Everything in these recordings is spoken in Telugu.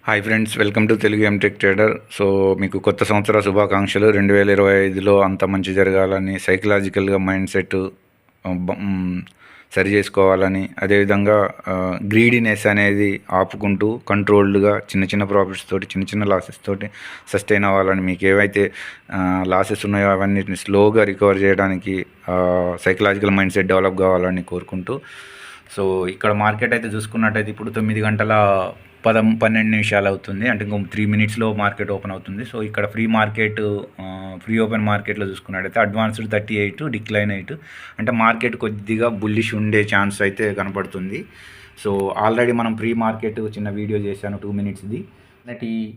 Hi friends, welcome to Telugu MTech trader. So మీకు కొత్త సంవత్సర శుభాకాంక్షలు. 2025లో అంత మంచి జరగాలని, సైకలాజికల్గా మైండ్ సెట్ సరి చేసుకోవాలని, అదేవిధంగా గ్రీడీనెస్ అనేది ఆపుకుంటూ కంట్రోల్డ్గా చిన్న చిన్న ప్రాఫిట్స్ తోటి, చిన్న చిన్న లాసెస్ తోటి సస్టైన్ అవ్వాలని, మీకు ఏవైతే లాసెస్ ఉన్నాయో అవన్నిటిని స్లోగా రికవర్ చేయడానికి సైకలాజికల్ మైండ్ సెట్ డెవలప్ కావాలని కోరుకుంటూ, సో ఇక్కడ మార్కెట్ అయితే చూసుకున్నట్టయితే ఇప్పుడు 9 గంటల 12 నిమిషాలు అవుతుంది. అంటే ఇంకో 3 మినిట్స్లో మార్కెట్ ఓపెన్ అవుతుంది. సో ఇక్కడ ఫ్రీ ఓపెన్ మార్కెట్లో చూసుకున్నట్టయితే అడ్వాన్స్డ్ 38, డిక్లైన్ 8, అంటే మార్కెట్ కొద్దిగా బుల్లిష్ ఉండే ఛాన్స్ అయితే కనపడుతుంది. సో ఆల్రెడీ మనం ప్రీ మార్కెట్ చిన్న వీడియో చేశాను 2 మినిట్స్ది.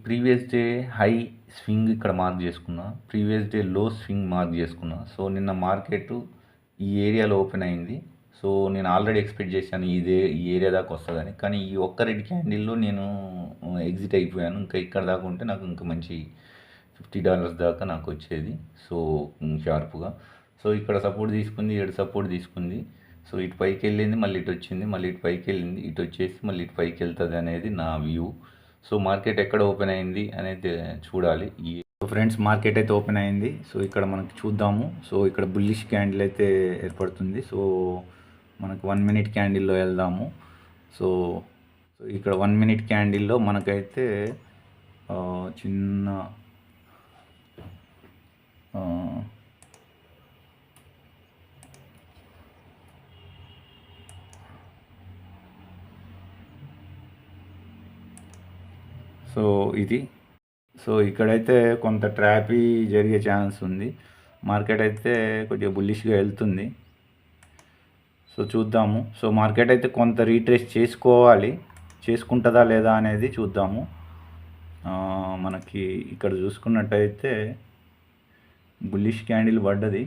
ప్రీవియస్ డే హై స్వింగ్ ఇక్కడ మార్క్ చేసుకున్నా, ప్రీవియస్ డే లో స్వింగ్ మార్క్ చేసుకున్నా. సో నిన్న మార్కెట్ ఈ ఏరియాలో ఓపెన్ అయింది. సో నేను ఆల్రెడీ ఎక్స్పెక్ట్ చేశాను ఈ ఏరియా దాకా వస్తుందని, కానీ ఈ ఒక్క రెడ్ క్యాండిల్లో నేను ఎగ్జిట్ అయిపోయాను. ఇంకా ఇక్కడ దాకా ఉంటే నాకు ఇంకా మంచి $50 దాకా నాకు వచ్చేది. సో షార్ప్గా సో ఇక్కడ సపోర్ట్ తీసుకుంది, సపోర్ట్ తీసుకుంది. సో ఇటు పైకి వెళ్ళింది, మళ్ళీ ఇటు వచ్చింది, మళ్ళీ ఇటు పైకి వెళ్ళింది, ఇటు వచ్చేసి మళ్ళీ ఇటు పైకి వెళ్తుంది అనేది నా వ్యూ. సో మార్కెట్ ఎక్కడ ఓపెన్ అయింది అనేది చూడాలి. ఫ్రెండ్స్, మార్కెట్ అయితే ఓపెన్ అయింది. సో ఇక్కడ మనకి చూద్దాము. సో ఇక్కడ బుల్లిష్ క్యాండిల్ అయితే ఏర్పడుతుంది. సో మనకు 1 మినిట్ క్యాండిల్లో వెళ్దాము. సో ఇక్కడ 1 మినిట్ క్యాండిల్లో మనకైతే చిన్న సో ఇది సో ఇక్కడైతే కొంత ట్రాపీ జరిగే ఛాన్స్ ఉంది. మార్కెట్ అయితే కొద్దిగా బుల్లిష్గా వెళ్తుంది. సో చూద్దాము. సో మార్కెట్ అయితే కొంత రీట్రేస్ చేసుకుంటుందా లేదా అనేది చూద్దాము. మనకి ఇక్కడ చూసుకున్నట్టయితే బుల్లిష్ క్యాండిల్ పడ్డది.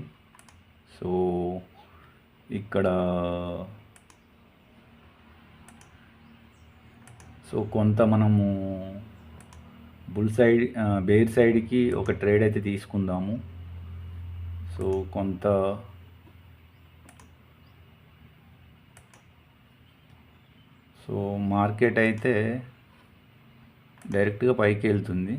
సో ఇక్కడ కొంత మనము బేర్ సైడ్కి ఒక ట్రేడ్ అయితే తీసుకుందాము. సో కొంత మార్కెట్ అయితే డైరెక్ట్గా పైకి వెళ్తుంది.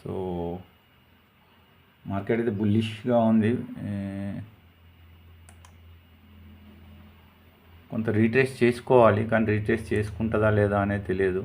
సో మార్కెట్ అయితే బుల్లిష్గా ఉంది. కొంత రీట్రేస్ చేసుకోవాలి, కానీ రీట్రేస్ చేసుకుంటుందా లేదా అనేది తెలియదు.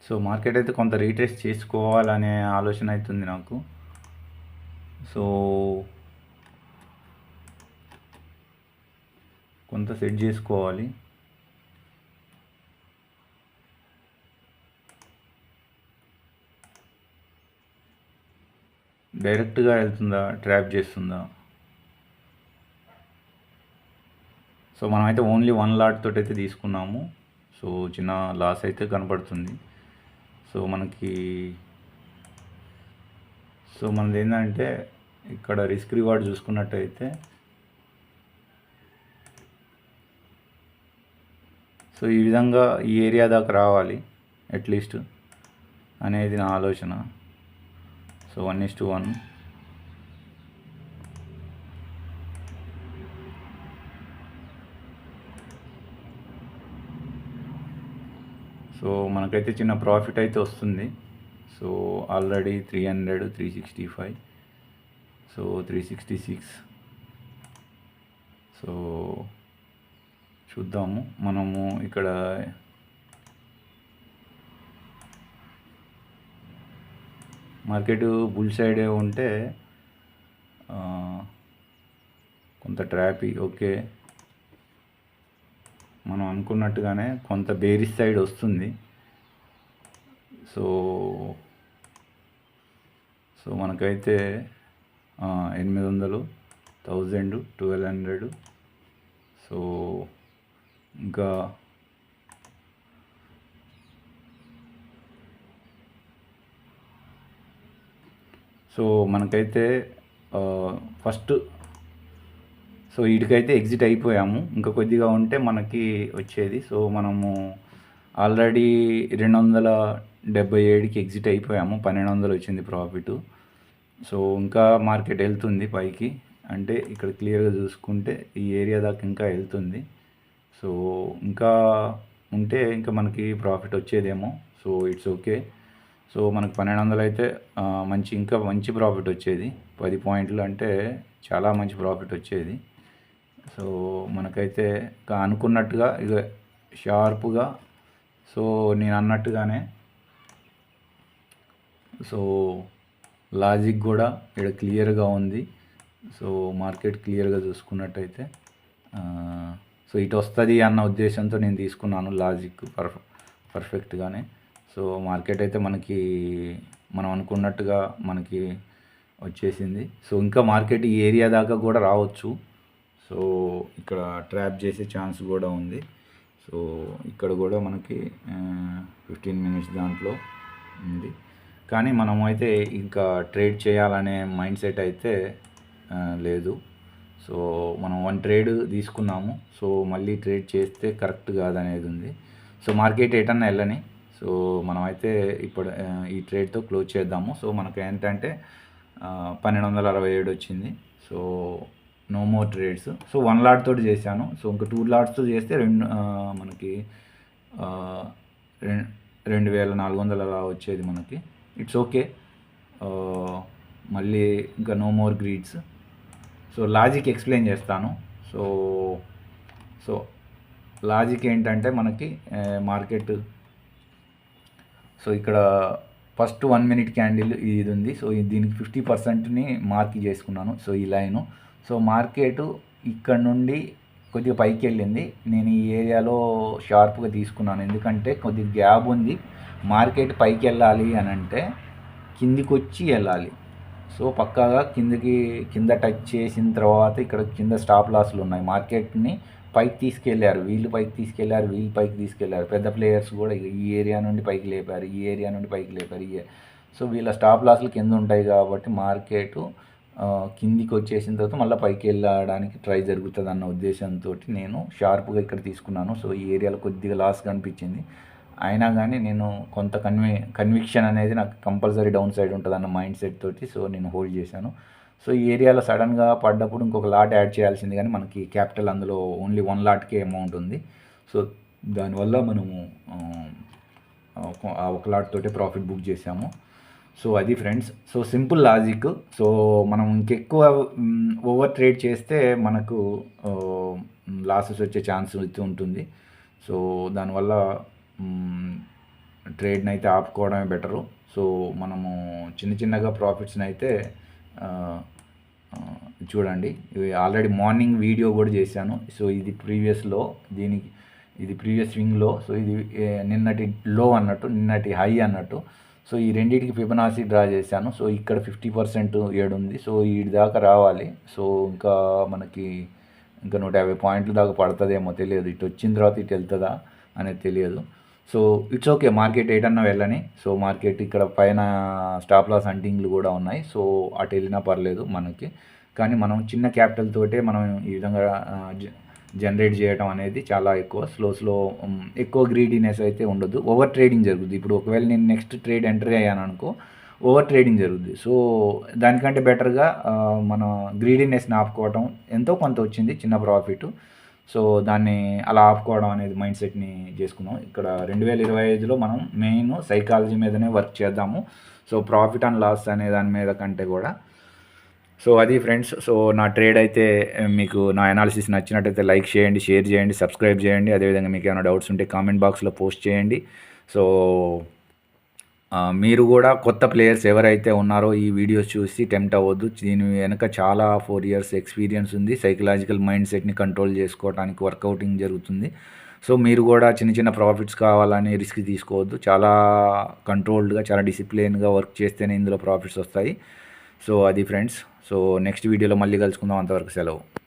సో మార్కెట్ అయితే కొంత రీట్రేస్ చేసుకోవాలనే ఆలోచన అవుతుంది నాకు. సో కొంత సెట్ చేసుకోవాలి. డైరెక్ట్గా వెళ్తుందా, ట్రాప్ చేస్తుందా? సో మనమైతే ఓన్లీ 1 లాట్ తోటి అయితే తీసుకున్నాము. సో చిన్న లాస్ అయితే కనపడుతుంది. సో మనది ఏంటంటే ఇక్కడ రిస్క్ రివార్డ్ చూసుకున్నట్టయితే సో ఈ విధంగా ఈ ఏరియా దాకా రావాలి అట్లీస్ట్ అనేది నా ఆలోచన. సో 1:1. సో మనకైతే చిన్న ప్రాఫిట్ అయితే వస్తుంది. So already 300, 365, so 366. సో చూద్దాము. మనము ఇక్కడ మార్కెట్ బుల్ సైడే ఉంటే కొంత ట్రాపీ ఓకే, మనం అనుకున్నట్టుగానే కొంత బేరిష్ సైడ్ వస్తుంది. సో మనకైతే 800, 1000, 1200. సో ఇంకా సో మనకైతే ఫస్ట్ సో వీటికైతే ఎగ్జిట్ అయిపోయాము. ఇంకా కొద్దిగా ఉంటే మనకి వచ్చేది. సో మనము ఆల్రెడీ 277కి ఎగ్జిట్ అయిపోయాము. 1200 వచ్చింది ప్రాఫిట్. సో ఇంకా మార్కెట్ వెళ్తుంది పైకి, అంటే ఇక్కడ క్లియర్గా చూసుకుంటే ఈ ఏరియా దాకా ఇంకా వెళ్తుంది. సో ఇంకా ఉంటే ఇంకా మనకి ప్రాఫిట్ వచ్చేదేమో. So it's okay. సో మనకు 1200 అయితే ఇంకా మంచి ప్రాఫిట్ వచ్చేది. 10 పాయింట్లు అంటే చాలా మంచి ప్రాఫిట్ వచ్చేది. సో మనకైతే అనుకున్నట్టుగా ఇక షార్ప్గా, సో నేను అన్నట్టుగానే సో లాజిక్ కూడా ఇక్కడ క్లియర్గా ఉంది. సో మార్కెట్ క్లియర్గా చూసుకున్నట్టయితే సో ఇటు వస్తుంది అన్న ఉద్దేశంతో నేను తీసుకున్నాను లాజిక్ పర్ఫెక్ట్గానే. సో మార్కెట్ అయితే మనం అనుకున్నట్టుగా మనకి వచ్చేసింది. సో ఇంకా మార్కెట్ ఈ ఏరియా దాకా కూడా రావచ్చు. సో ఇక్కడ ట్రాప్ చేసే ఛాన్స్ కూడా ఉంది. సో ఇక్కడ కూడా మనకి 15 మినిట్స్ దాంట్లో ఉంది. కానీ మనం అయితే ఇంకా ట్రేడ్ చేయాలనే మైండ్ సెట్ అయితే లేదు. సో మనం 1 ట్రేడ్ తీసుకున్నాము. సో మళ్ళీ ట్రేడ్ చేస్తే కరెక్ట్ కాదనేది ఉంది. సో మార్కెట్ ఎటన్నా వెళ్ళని. సో మనమైతే ఇప్పుడు ఈ ట్రేడ్తో క్లోజ్ చేద్దాము. సో మనకు ఏంటంటే 1267 వచ్చింది. So no more trades. So 1 lot తోటి చేశాను. సో ఇంకా 2 లాట్స్తో చేస్తే మనకి 2400 అలా వచ్చేది మనకి. It's okay. మళ్ళీ ఇంకా no more greeds. So logic explain చేస్తాను. సో లాజిక్ ఏంటంటే మనకి మార్కెట్, సో ఇక్కడ ఫస్ట్ 1 మినిట్ క్యాండిల్ ఇది ఉంది. సో దీనికి 50%ని మార్క్ చేసుకున్నాను. సో ఈ లైను. సో మార్కెట్ ఇక్కడ నుండి కొద్దిగా పైకి వెళ్ళింది. నేను ఈ ఏరియాలో షార్ప్గా తీసుకున్నాను, ఎందుకంటే కొద్దిగా గ్యాప్ ఉంది. మార్కెట్ పైకి వెళ్ళాలి అని అంటే కిందికి వచ్చి వెళ్ళాలి. సో పక్కాగా కింద టచ్ చేసిన తర్వాత ఇక్కడ కింద స్టాప్ లాస్లు ఉన్నాయి. మార్కెట్ని పైకి తీసుకెళ్లారు, వీళ్ళు పైకి తీసుకెళ్లారు. పెద్ద ప్లేయర్స్ కూడా ఈ ఏరియా నుండి పైకి లేపారు, ఈ ఏరియా నుండి పైకి లేపారు. సో వీళ్ళ స్టాప్ లాస్లు కింద ఉంటాయి కాబట్టి మార్కెట్ కిందికి వచ్చేసిన తర్వాత మళ్ళీ పైకి వెళ్ళడానికి ట్రై జరుగుతుంది అన్న ఉద్దేశంతో నేను షార్ప్గా ఇక్కడ తీసుకున్నాను. సో ఈ ఏరియాలో కొద్దిగా లాస్ కనిపించింది. అయినా కానీ నేను కొంత కన్విక్షన్ అనేది నాకు కంపల్సరీ డౌన్ సైడ్ ఉంటుంది అన్న మైండ్ సెట్ తోటి సో నేను హోల్డ్ చేశాను. సో ఈ ఏరియాలో సడన్గా పడ్డప్పుడు ఇంకొక లాట్ యాడ్ చేయాల్సింది, కానీ మనకి క్యాపిటల్ అందులో ఓన్లీ 1 లాట్కే అమౌంట్ ఉంది. సో దానివల్ల మనము ఆ 1 లాట్ తోటే ప్రాఫిట్ బుక్ చేసాము. సో అది friends. So simple logic. So మనం ఇంకెక్కువ ఓవర్ ట్రేడ్ చేస్తే మనకు లాసెస్ వచ్చే ఛాన్స్ ఉంటుంది. సో దానివల్ల ట్రేడ్ని అయితే ఆపుకోవడమే బెటరు. సో మనము చిన్నగా ప్రాఫిట్స్ని అయితే చూడండి. ఇవి ఆల్రెడీ మార్నింగ్ వీడియో కూడా చేశాను. సో ఇది ప్రీవియస్లో, ఇది ప్రీవియస్ స్వింగ్లో. సో ఇది నిన్నటి లో అన్నట్టు, నిన్నటి హై అన్నట్టు. సో ఈ రెండింటికి ఫిబొనాచి డ్రా చేశాను. సో ఇక్కడ 50% ఏడుంది. సో వీడి దాకా రావాలి. సో ఇంకా మనకి ఇంకా 150 పాయింట్ల దాకా పడుతుందేమో తెలియదు. ఇటు వచ్చిన తర్వాత ఇటు వెళ్తుందా అనేది తెలియదు. సో ఇట్స్ ఓకే, మార్కెట్ ఏటన్నా వెళ్ళని. సో మార్కెట్ ఇక్కడ పైన స్టాప్ లాస్ హంటింగ్లు కూడా ఉన్నాయి. సో అటు వెళ్ళినా పర్లేదు మనకి. కానీ మనం చిన్న క్యాపిటల్ తోటే మనం ఈ విధంగా జనరేట్ చేయడం అనేది చాలా స్లో ఎక్కువ గ్రీడీనెస్ అయితే ఉండదు. ఓవర్ ట్రేడింగ్ జరుగుద్ది. ఇప్పుడు ఒకవేళ నేను నెక్స్ట్ ట్రేడ్ ఎంటర్ అయ్యాను అనుకో, ఓవర్ ట్రేడింగ్ జరుగుద్ది. సో దానికంటే బెటర్గా మన గ్రీడీనెస్ని ఆపుకోవడం. ఎంతో కొంత వచ్చింది చిన్న ప్రాఫిట్. సో దాన్ని అలా ఆపుకోవడం అనేది మైండ్ సెట్ని చేసుకున్నాం. ఇక్కడ 2025లో మనం మెయిన్ సైకాలజీ మీదనే వర్క్ చేద్దాము. సో ప్రాఫిట్ అండ్ లాస్ అనే దాని మీద కంటే కూడా. సో అది ఫ్రెండ్స్. సో నా ట్రేడ్ అయితే మీకు నా అనాలిసిస్ నచ్చినట్టయితే లైక్ చేయండి, షేర్ చేయండి, సబ్స్క్రైబ్ చేయండి. అదేవిధంగా మీకు ఏమైనా డౌట్స్ ఉంటే కామెంట్ బాక్స్లో పోస్ట్ చేయండి. సో మీరు కూడా కొత్త ప్లేయర్స్ ఎవరైతే ఉన్నారో ఈ వీడియోస్ చూసి టెంప్ట్ అవ్వద్దు. దీని వెనక చాలా 4 years ఎక్స్పీరియన్స్ ఉంది. సైకలాజికల్ మైండ్ సెట్ని కంట్రోల్ చేసుకోవడానికి వర్కౌటింగ్ జరుగుతుంది. సో మీరు కూడా చిన్న ప్రాఫిట్స్ కావాలని రిస్క్ తీసుకోవద్దు. చాలా కంట్రోల్డ్గా, చాలా డిసిప్లిన్గా వర్క్ చేస్తేనే ఇందులో ప్రాఫిట్స్ వస్తాయి. సో అది ఫ్రెండ్స్. సో నెక్స్ట్ వీడియోలో మళ్ళీ కలుసుకుందాం. అంతవరకు సెలవు.